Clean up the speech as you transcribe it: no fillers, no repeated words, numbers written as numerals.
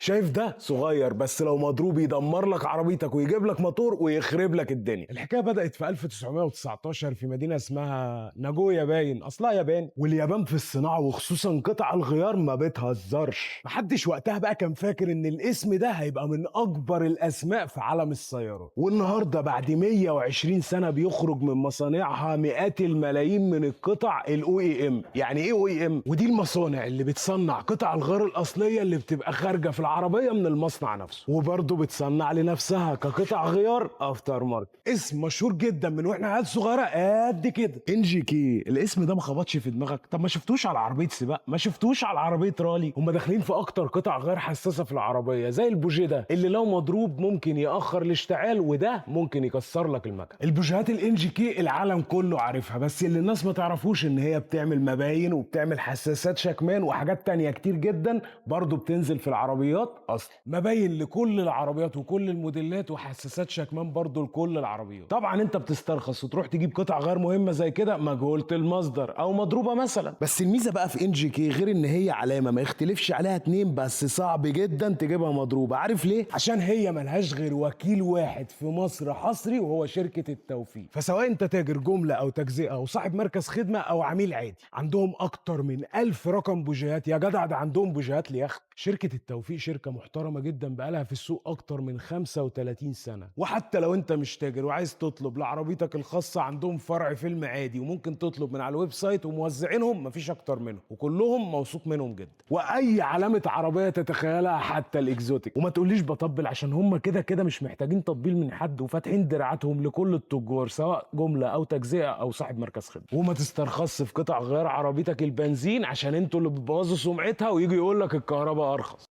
شايف ده صغير بس لو مضروب يدمر لك عربيتك ويجيب لك موتور ويخرب لك الدنيا. الحكايه بدات في 1919 في مدينه اسمها ناجويا، باين اصلها ياباني، واليابان في الصناعه وخصوصا قطع الغيار ما بتهزرش. محدش وقتها بقى كان فاكر ان الاسم ده هيبقى من اكبر الاسماء في عالم السيارات، والنهارده بعد 120 سنه بيخرج من مصانعها مئات الملايين من القطع الاو اي ام. يعني ايه او اي ام؟ ودي المصانع اللي بتصنع قطع الغيار الاصليه اللي بتبقى خارجه في العربيه من المصنع نفسه، وبرضه بتصنع لنفسها كقطع غيار افتر ماركت. اسم مشهور جدا من واحنا عيال صغيره قد كده، انجي كي. الاسم ده ما خبطش في دماغك؟ طب ما شفتوش على عربيه سباق؟ ما شفتوش على عربيه رالي؟ هم داخلين في اكتر قطع غيار حساسه في العربيه، زي البوجيه ده اللي لو مضروب ممكن ياخر الاشتعال، وده ممكن يكسر لك المكن. البوجيهات الانجي كي العالم كله عارفها، بس اللي الناس ما تعرفوش ان هي بتعمل مباين وبتعمل حساسات شكمان وحاجات تانية كتير جدا برضو بتنزل في العربيات اصلا. مباين لكل العربيات وكل الموديلات، وحساسات شكمان برضو لكل العربيات. طبعا انت بتسترخص وتروح تجيب قطع غير مهمه زي كده مجهوله المصدر او مضروبه مثلا. بس الميزه بقى في انجي كي غير ان هي علامه ما يختلفش عليها اتنين، بس صعب جدا تجيبها مضروبه. عارف ليه؟ عشان هي ملهاش غير وكيل واحد في مصر حصري، وهو شركه التوفيق. فسواء انت تاجر جمله او تجزئه او صاحب مركز خدمه او عميل عادي، عندهم اكتر من 1000 رقم بوجيهات. يا جدع ده عندهم بوجيهات ليخت. شركه التوفيق شركه محترمه جدا بقالها في السوق اكتر من 35 سنه. وحتى لو انت مش تاجر وعايز تطلب لعربيتك الخاصه، عندهم فرع في المعادي، وممكن تطلب من على الويب سايت، وموزعينهم مفيش اكتر منهم، وكلهم موثوق منهم جدا. واي علامه عربيه تتخيلها حتى الاكزوتيك. وما تقوليش بطبل، عشان هم كده كده مش محتاجين تطبيل من حد، وفاتحين دراعاتهم لكل التجار سواء جمله او تجزئه او صاحب مركز خدمه. وما تسترخصش في قطع غيار عربيتك البنزين، عشان انتوا اللي بتبوظوا سمعتها ويجي يقول لك الكهرباء ارخص.